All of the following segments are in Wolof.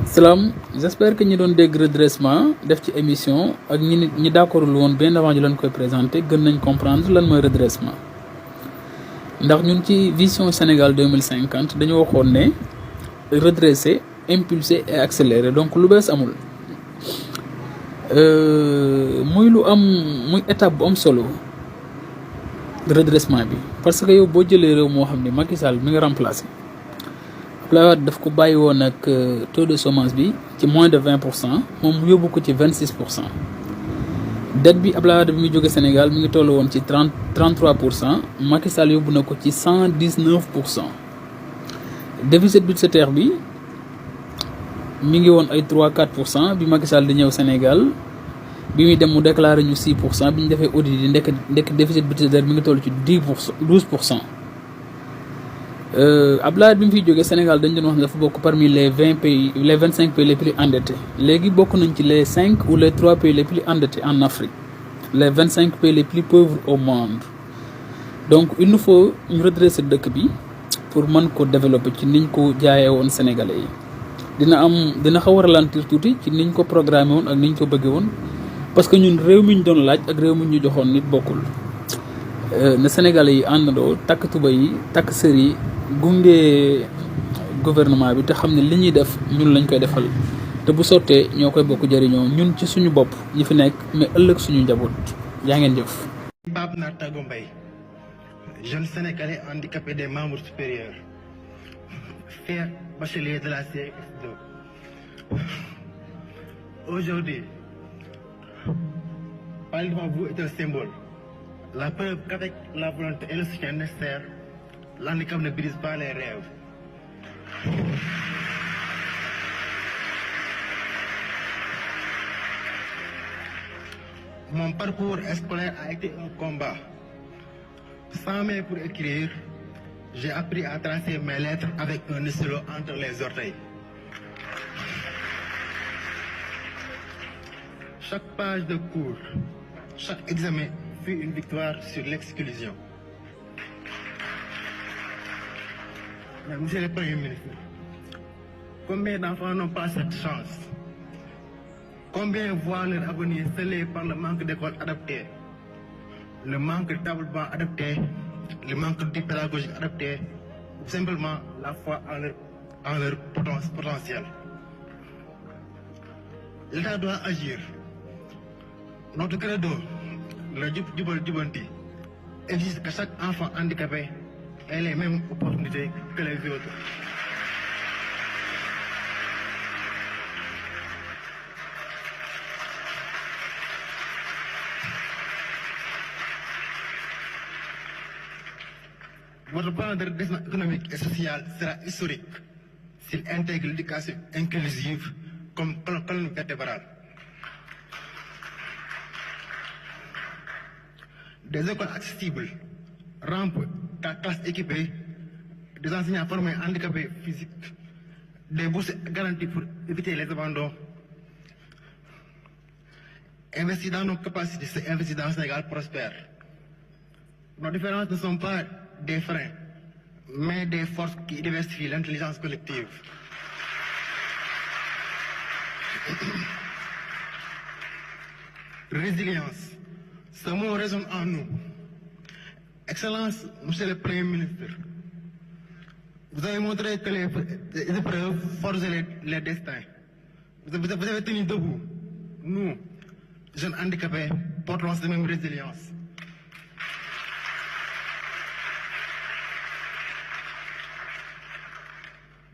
Salam, j'espère que ñi doon dégg redressement def ci émission ak ñi d'accordul woon bien avant ñu leen koy présenter gën nañ comprendre lan mooy redressement ndax ñun ci vision Sénégal 2050 dañu waxoon ne redresser impulser et accélérer donc lu bees amul muy lu am muy étape bu am solo redressement bi parce que yow boo jëlee réew moo xam ne Macky Sall mi nga remplacer Abdoulaye Wade daf ko bàyyi woon ak taux de chômage bi ci moins de 20% moom mu yóbbu ko ci 26%. Dette bi Abdoulaye Wade bi muy jóge Sénégal mi ngi toll woon ci 33%, Macky Sall yóbbu na ko ci 119%. Déficit budgétaire bi mi ngi woon ay 3-4% bi Macky Sall di ñëw Sénégal bi muy dem mu déclaré ñu 6% bi ñu defee audit yi ndekk déficit budgétaire mi ngi toll ci 12%. Abdoulaye bi mu fiy jógee Sénégal dañ doon wax ne dafa bokk parmi les 25 pays les plus endettés léegi bokk nañ ci les 5 ou les 3 pays les plus endettés en Afrique, les 25 pays les plus pauvres au monde. Donc il nous faut ñu redresser dëkk bi pour mën ko développer ci niñ ko jaayee woon Sénégalais yi dina xaw a ralentir tuuti ci niñ ko programmé woon ak niñ ko bëggee woon parce que ñun réew mi ñu doon laaj ak réew mi ñu joxoon nit bokkul. Na Sénégalais yi àndandoo takk tuba yi takk sër yi gunge gouvernement bi te xam ne li ñuy def ñun lañ koy defal te bu sottee ñoo koy bokk jëriñoo ñun ci suñu bopp ñi fi nekk mais ëllëg suñu njaboot yaa ngeen jëf. Pape Natago Mbaye, jeune sénégalais handicapé des membres supérieurs, fier bachelier de la CX2. Aujourd'hui, parler devant vous est un symbole. La preuve qu'avec la volonté et le soutien nécessaire, l'handicap ne brise pas les rêves. Mon parcours scolaire a été un combat. Sans main pour écrire, j'ai appris à tracer mes lettres avec un stylo entre les orteils. Chaque page de cours, chaque examen fut une victoire sur l'exclusion. Mais monsieur le Premier ministre, combien d'enfants n'ont pas cette chance? Combien voient leur avenir scellé par le manque d'écoles adaptées, le manque de tables bancs adaptés, le manque d'outils pédagogiques adaptés, ou simplement la foi en leur potentiel? L'État doit agir. Notre credo, le Djubanti, exige que chaque enfant handicapé ait les mêmes opportunités que les autres. Votre plan de redressement économique et social sera historique s'il intègre l'éducation inclusive comme colonne vertébrale. Des écoles accessibles, rampes, classes équipées, des enseignants formés handicapés physiques, des bourses garanties pour éviter les abandons. Investir dans nos capacités, c'est investir dans un Sénégal prospère. Nos différences ne sont pas des freins, mais des forces qui diversifient l'intelligence collective. Résilience. Ce mot résonne en nous. Excellence, monsieur le Premier ministre, vous avez montré que les épreuves forgent les destins. Vous avez tenu debout. Nous, jeunes handicapés, portons cette même résilience.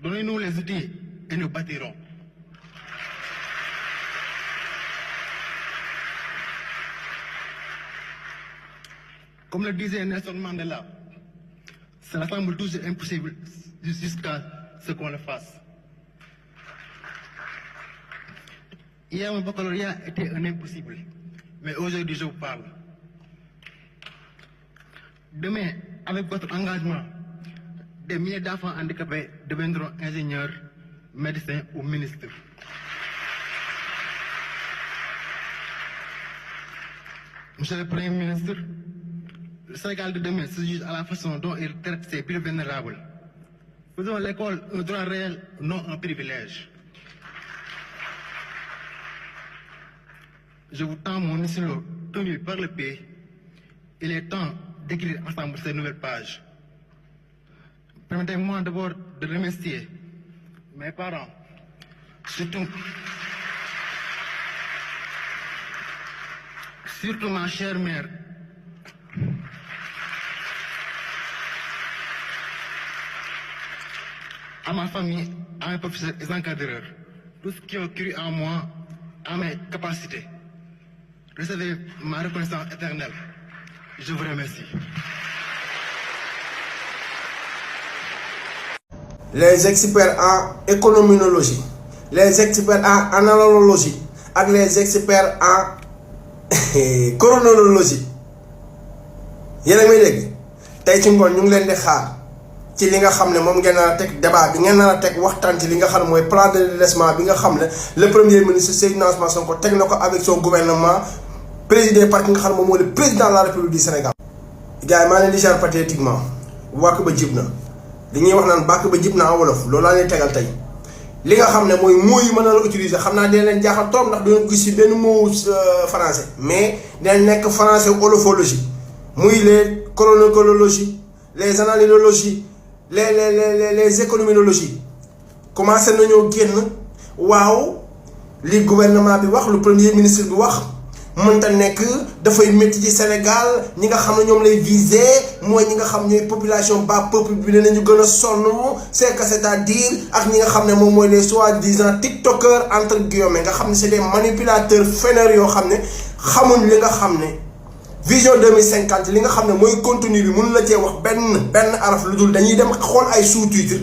Donnez-nous les outils et nous bâtirons. Comme le disait Nelson Mandela, cela semble toujours impossible jusqu'à ce qu'on le fasse. Hier, mon baccalauréat était un impossible, mais aujourd'hui, je vous parle. Demain, avec votre engagement, des milliers d'enfants handicapés deviendront ingénieurs, médecins ou ministres. Monsieur le Premier ministre, le Sénégal de demain se juge à la façon dont il traite ses plus vulnérables. Faisons l'école un droit réel, non un privilège. je vous tends mon stylo tenu par le pays. Il est temps d'écrire ensemble ces nouvelles pages. Permettez-moi d'abord de remercier mes parents, surtout ma chère mère, à ma famille, à mes professeurs et encadreurs, tous qui ont cru en moi, à mes capacités. Recevez ma reconnaissance éternelle. Je vous remercie. Les experts en économinologie, les experts en analogie ak les experts en chronologie yéen a may dégg tey ci ngoon ñu ngi leen di xaar ci li nga xam ne moom ngeen nar a teg débat bi ngeen nar a teg waxtaan ci li nga xam ne mooy plan de redressement bi nga xam ne le premier ministre Seydina Ousmane Sonko teg na ko avec son gouvernement présidé par ki nga xam ne moom mooy le président de la République du Sénégal. gars yi maa leen di jaar pathétiquement wàkk ba jib na li ñuy wax naan bàkk ba jib na en wolof loolu laa leen tegal tey li nga xam ne mooy mots yu mën na la utiliser xam naa dina leen jaaxal trop ndax dina gis ci benn mot français mais dinañ nekk français wolofologie muy les chronologie les analynologie les économinologie commencé nañoo génn waaw li gouvernement bi wax lu premier ministre bi wax mënta nekk dafay métti ci Sénégal ñi nga xam ne ñoom lay viser mooy ñi nga xam ñooy population bas peuple bi ne nañu gën a sonn c'est que c'est-à-dire ak ñi nga xam ne moom mooy les soi-disant tiktokers entre guillemets nga xam ne c'est des manipulateurs fainéants yoo xam ne xamuñ li nga xam ne vision 2050 li nga xam ne mooy contenu bi mënu la cee wax benn araf lu dul dañuy dem xool ay sous-titres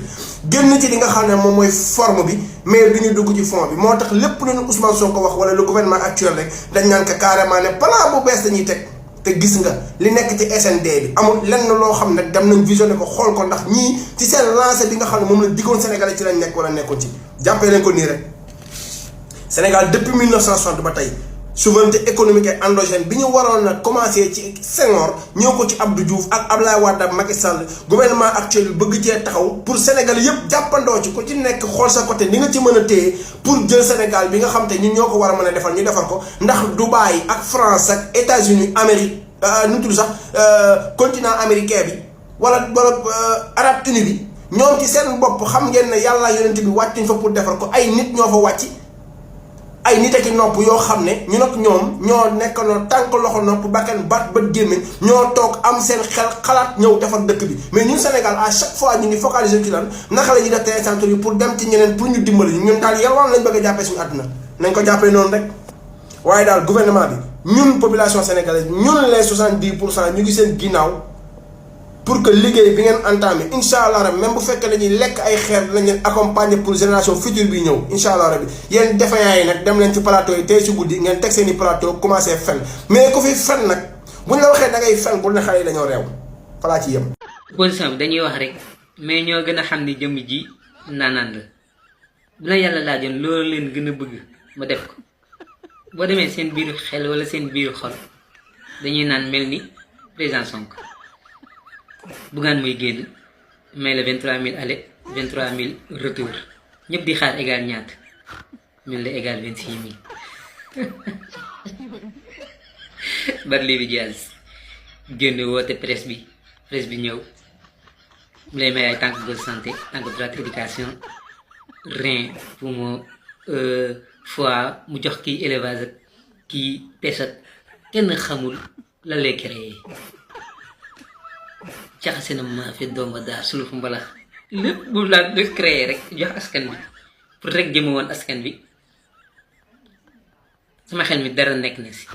génn ci li nga xam ne moom mooy forme bi mais du ñu dugg ci fond bi moo tax lépp lu ñu Ousmane Sonko wax wala le gouvernement actuel rek dañ naan ko carrément ne plan bu bees dañuy teg te gis nga li nekk ci SND bi amul lenn loo xam ne dem nañ visionné ko xool ko ndax ñii ci seen lancé bi nga xam ne moom la diggoon Sénégalais ci lañ nekk wala nekkoon ci jàppee leen ko nii rek Sénégal depuis 1960 ba tey souveraineté économique et endogène bi ñu waroon a commencé ci Senghor ñëw ko ci Abdou Diouf ak Abdoulaye Wade ak Macky Sall gouvernement actuel bi bëgg cee taxaw pour Sénégal yëpp jàppandoo ci ko ci nekk xool sa côté ni nga ci mën a téye pour jël Sénégal bi nga xam te ñun ñoo ko war a mën a defal ñu defar ko ndax Dubaï ak France ak États-Unis Amérique nu tudd sax continent américain bi wala Arab Uni bi ñoom ci seen bopp xam ngeen ne yàlla yonent bi wàccuñ fa pour defar ko ay nit ñoo fa wàcc. ay nit ak nopp yoo xam ne ñu nag ñoom ñoo nekkandoo tànk loxo nopp bakkan bat bët gémmiñ ñoo toog am seen xel xalaat ñëw defar dëkk bi mais ñun Sénégal à chaque fois ñu ngi focaliser ci lan naka la ñuy def télécentre yi pour dem ci ñeneen pour ñu dimbali ñun daal yalwaan lañ bëgg a jàppee suñu àdduna nañ ko jàppee noonu rek waaye daal gouvernement bi ñun population sénégalaise ñun les 70% ñu ngi seen ginnaaw pour que liggéey bi ngeen entamé incha allah rabi même bu fekkee dañuy lekk ay xeer dinañ leen accompagner pour génération future bi ñëw incha allah rabi yéen défaillants yi nag dem leen ci plateau yi tey si guddi ngeen teg seen i plateau commencé fen mais ku fi fen nag buñ la waxee da ngay fen bu ne xale yi dañoo réew falaa ci yem. opposition bi dañuy wax rek mais ñoo gën a xam ni jëmm ji naanaan la bu la yàlla laajoon loolu leen gën a bëgg ma def ko boo demee seen biiru xel wala seen biiru xol dañuy naan mel ni président Sonko. Bougane muy génn may la 23000 aller 23000 retour ñëpp di xaar égal ñaata mel la égal 26000 Barthélémy Dias génn woote presse bi ñëw mu lay may ay tànk de santé tànk droit éducation rein poumon foie mu jox kii élevage ak kii pêche ak kenn xamul la lay créé jaxase na maa fi doomba daar suluf mbalax lépp bu laa def créé rek jox askan bi pour rek jëma woon askan bi sama xel mi dara nekk na si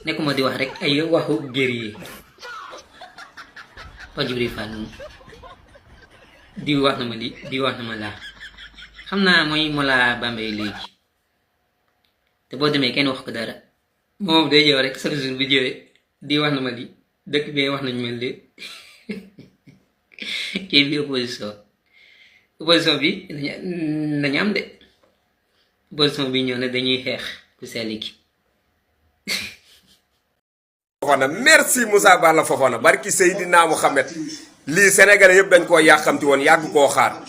nekkuma di wax rek ay waxu guerrier Pa Djibril Fall moom di wax na ma li di wax na ma laa xam naa mooy Mollah Bambey léegi te boo demee kenn wax ko dara moom day jëw rek chaque jour bi jëwee di wax na ma li dëkk bi wax nañu mel ni kii bi opposition bi nañu am de opposition bi ñëw ne dañuy xeex ku sell ki Fofana merci Moussa Balla Fofana barki Seydina Mouhamed lii Sénégalais yëpp dañ koo yàqamti woon yàgg koo xaar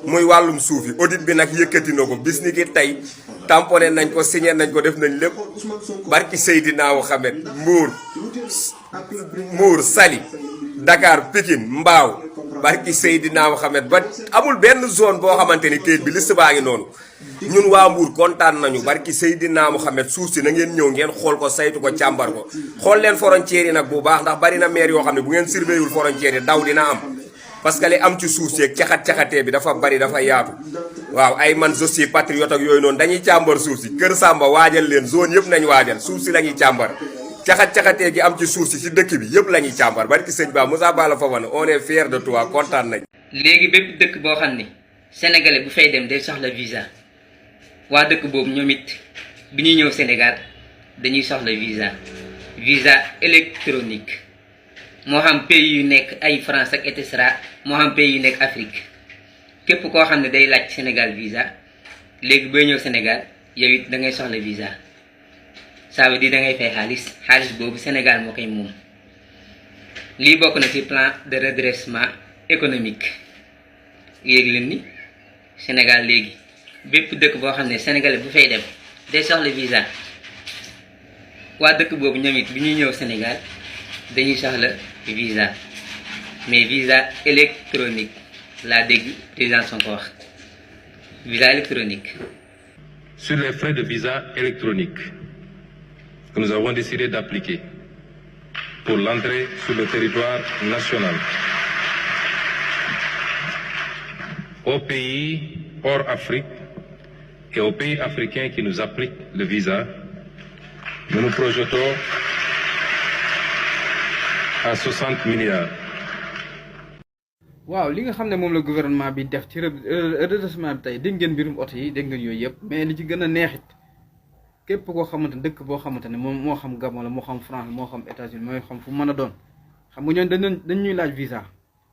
muy wàllum suuf yi audit bi nag yëkkati na ko bis ni ki tey tamponné nañ ko signé nañ ko def nañ lépp barki Seydina Mohamed Mbour Saly Dakar Pikine Mbao barki Seydina Mohamed ba amul benn zone boo xamante ni kayit bi liste baa ngi noonu ñun waa Mbour kontaan nañu barki Seydina Mohamed suuf si na ngeen ñëw ngeen xool ko saytu ko càmbar ko xool leen frontières yi nag bu baax ndax bari na maire yoo xam ne bu ngeen surveillul frontières yi daw dina am parce que li am ci suuf si ak caxat-caxatee bi dafa bari dafa yaatu waaw ay man je suis patriote ak yooyu noonu dañuy càmbar suuf si Kër Samba waajal leen zone yëpp nañ waajal suuf si la ñuy càmbar caxat-caxatee gi am ci suuf si ci dëkk bi yëpp la ñuy càmbar barki sëñ Ba Moussa Bala Fofana on est fier de toi kontaan nañ. léegi bépp dëkk boo xam ne sénégalais bu fay dem day soxla visa waa dëkk boobu ñoom it bi ñuy ñëw Sénégal dañuy soxla visa électronique moo xam pays yu nekk ay France ak et cetera moo xam pays yu nekk Afrique képp koo xam ne day laaj Sénégal visa léegi booy ñëw Sénégal yow it da ngay soxla visa ça veut dire da ngay fay xaalis boobu Sénégal moo koy moom lii bokk na ci plan de redressement économique yéegi leen ni Sénégal léegi bépp dëkk boo xam ne sénégalais bu fay dem day soxla visa waa dëkk boobu ñoom it bi ñuy ñëw Sénégal dañuy soxla visa mais visa électronique laa dégg président Sonko wax visa électronique. Sur les frais de visa électronique que nous avons décidé d'appliquer pour l'entrée sur le territoire national aux pays hors Afrique et aux pays africains qui nous appliquent le visa, nous nous projetons à 60 milliards. waaw li nga xam ne moom la gouvernement bi def ci redressement bi tey dégg ngeen mbirum oto yi dégg ngeen yooyu yëpp mais li ci gën a neexit képp koo xamante ne dëkk boo xamante ne moom moo xam Gabon la moo xam France moo xam États-Unis moo xam fu mën a doon xam nga ñooñu dañ ñuy laaj visa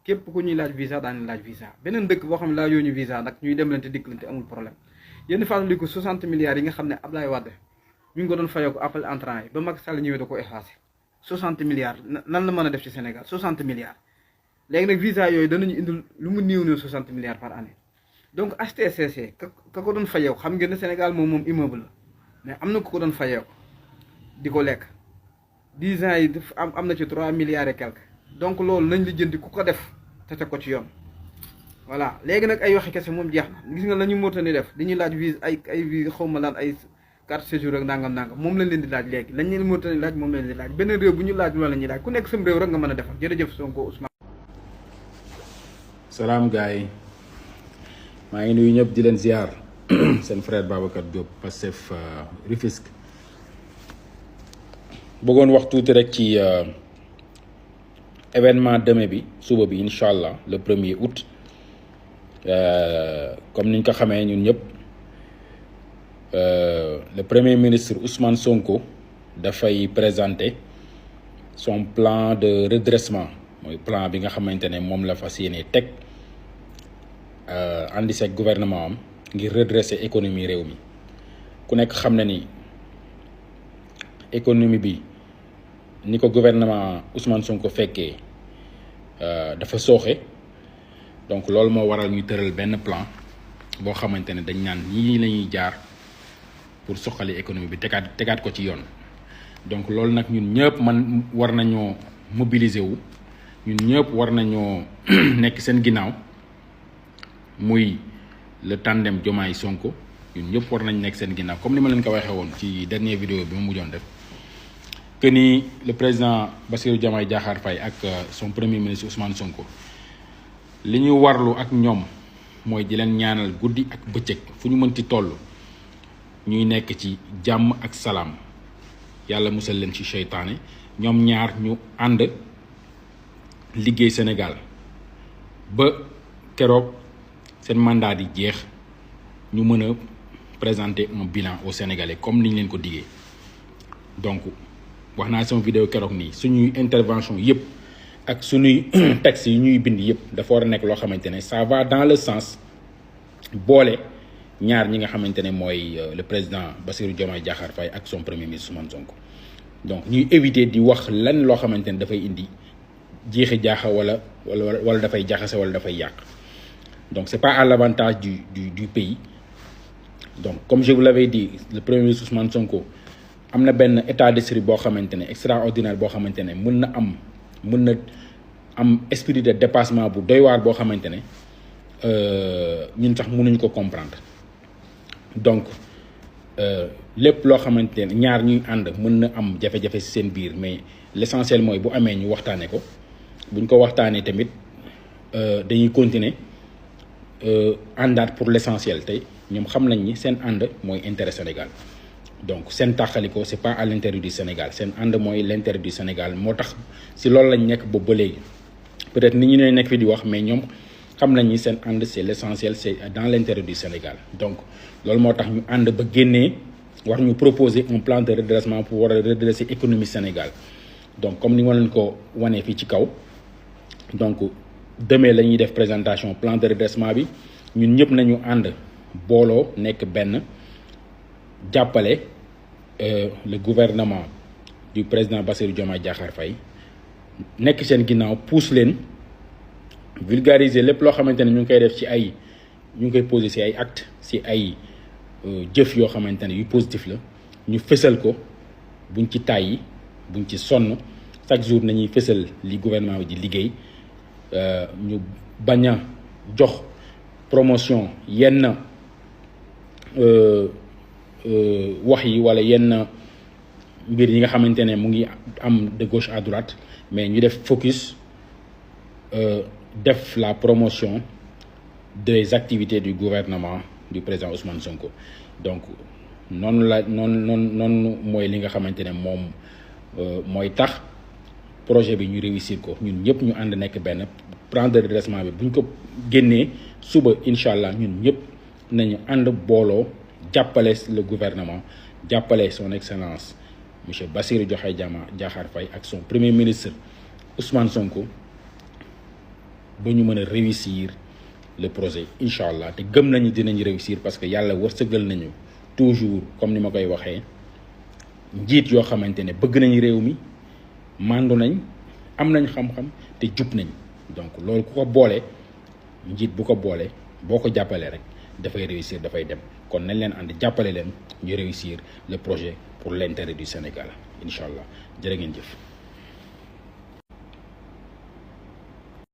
képp ku ñuy laaj visa daañu laaj visa beneen dëkk boo xam ne laajoo ñu visa nag ñuy demlante dikkalante amul problème yéen fàttali ko 60 milliards yi nga xam ne Ablaye Wade ñu ngi ko doon fayoo ko appel entrant yi ba Macky Sall ñëwee da ko effacé 60 milliards nan la mën a def ci Sénégal 60 milliards léegi nag visa yooyu danañu indil lu mu néew 60 milliards par année donc HTCC ka ko doon fayoo xam ngeen ne Sénégal moom immeuble la mais am na ku ko doon fayoo di ko lekk 10 ans yi am na ci 3 milliards et quelque donc loolu nañ la jëndi ku ko def te teg ko ci yoon voilà léegi nag ay waxi kese moom jeex na gis nga la ñu Mauritanie def dañuy laaj visa ay visa xaw ma laan ay carte séjour ak nangam moom lañ leen di laaj léegi lañ leen Mauritanie laaj moom lañ leen di laaj benn réew bu ñu laaj loolu la ñuy laaj ku nekk sam réew rek nga mën a defal jërëjëf Sonko Ousmane. salaam gars yi maa ngi nuyu ñëpp di leen ziar seen frère Babacar Diop Pastef Rufisque bëggoon wax tuuti rek ci événement demain bi suba bi incha allah le 1er août comme niñ ko xamee ñun ñëpp le premier ministre Ousmane Sonko dafay présenter son plan de redressement mooy plan bi nga xamante ne moom la fas yéene teg àndi seeg gouvernement am ngir redresser économie réew mi ku nekk xam na ni économie bi ni ko gouvernement Ousmane Sonko fekkee dafa sooxe donc loolu moo waral ñu tëral benn plan boo xamante ne dañ naan ñii la ñuy jaar pour soxali économie bi tegaat ko ci yoon donc loolu nag ñun ñëpp man war nañoo mobiliser wu ñun ñëpp war nañoo nekk seen ginnaaw muy le tandem Diomaye Sonko ñun ñëpp war nañ nekk seen ginnaaw comme ni ma leen ko waxee woon ci dernière vidéo bi ma mujjoon def que ni le président Bassirou Diomaye Diakhar Faye ak son premier ministre Ousmane Sonko li ñu warlu ak ñoom mooy di leen ñaanal guddi ak bëccëg fu ñu mënti toll ñuy nekk ci jàmm ak salaam yàlla musal leen ci seytaane ñoom ñaar ñu ànd liggéey Sénégal ba keroog seen mandat di jeex ñu mën a présenter un bilan au Sénégalais comme ni ñu leen ko diggee donc wax naa sama vidéo keroog nii suñuy intervention yëpp ak suñuy textes yi ñuy bind yëpp dafa war a nekk loo xamante ne ça va dans le sens boole ñaar ñi nga xamante ne mooy le président Bassirou Diomaye Diakhar Faye ak son premier ministre Ousmane Sonko donc ñuy éviter di wax lan loo xamante ne dafay indi jeexi jaaxa wala dafay jaxase wala dafay yàq donc c'est pas à l'avantage du pays donc comme je vous l'avais dit le premier ministre Ousmane Sonko am na benn état d'esprit boo xamante ne extraordinaire boo xamante ne mën na am esprit de dépassement bu doy waar boo xamante ne ñun sax mënuñu ko comprendre donc lépp loo xamante ne ñaar ñuy ànd mën na am jafe-jafe ci seen biir mais l'essentiel mooy bu amee ñu waxtaane ko buñ ko waxtaanee tamit dañuy continuer àndaat pour l'essentiel tey ñoom xam nañ ni seen ànd mooy intérêt Sénégal donc seen tàqaliko c'est pas à l'intérêt du Sénégal seen ànd mooy l'intérêt du Sénégal moo tax si loolu lañ nekk boobu ba léegi peut-être nit ñi ñooy nekk fi di wax mais ñoom xam nañ ni seen ànd c'est l'essentiel c'est dans l'intérêt du Sénégal donc loolu moo tax ñu ànd ba génnee war ñu proposer un plan de redressement pour war a redresser économie Sénégal donc comme ni ma leen ko wanee fii ci kaw donc demain la ñuy def présentation plan de redressement bi ñun ñëpp nañu ànd booloo nekk benn jàppale le gouvernement du président Bassirou Diomaye Diakhar Faye nekk seen ginnaaw pousse leen vulgariser lépp loo xamante ne ñu ngi koy def ci ay ñu ngi koy poser ci ay actes ci ay jëf yoo xamante ne yu positif la ñu fësal ko buñ ci tàyyi buñ ci sonn chaque jour nañuy fësal li gouvernement bi di liggéey ñu bañ a jox promotion yenn wax yi wala yenn mbir yi nga xamante ne mu ngi am de gauche à droite mais ñu def focus def la promotion des activités du gouvernement du président Ousmane Sonko donc noonu mooy li nga xamante ne moom mooy tax projet bi ñu réussir ko ñun ñëpp ñu ànd nekk benn plan de redressement bi buñ ko génnee suba incha allah ñun ñëpp nañu ànd booloo jàppale le gouvernement jàppale son excellence monsieur Bassirou Diomaye Diakhar Faye ak son premier ministre Ousmane Sonko ba ñu mën a réussir le projet incha allah te gëm nañu dinañ réussir parce que yàlla wërsëgal nañu toujours comme ni ma koy waxee njiit yoo xamante ne bëgg nañ réew mi màndu nañ am nañ xam-xam te jub nañ donc loolu ku ko boole njiit bu ko boole boo ko jàppalee rek dafay réussir dafay dem kon nañ leen ànd jàppale leen ñu réussir le projet pour l'intérêt du Sénégal incha allah jërë ngeen jëf.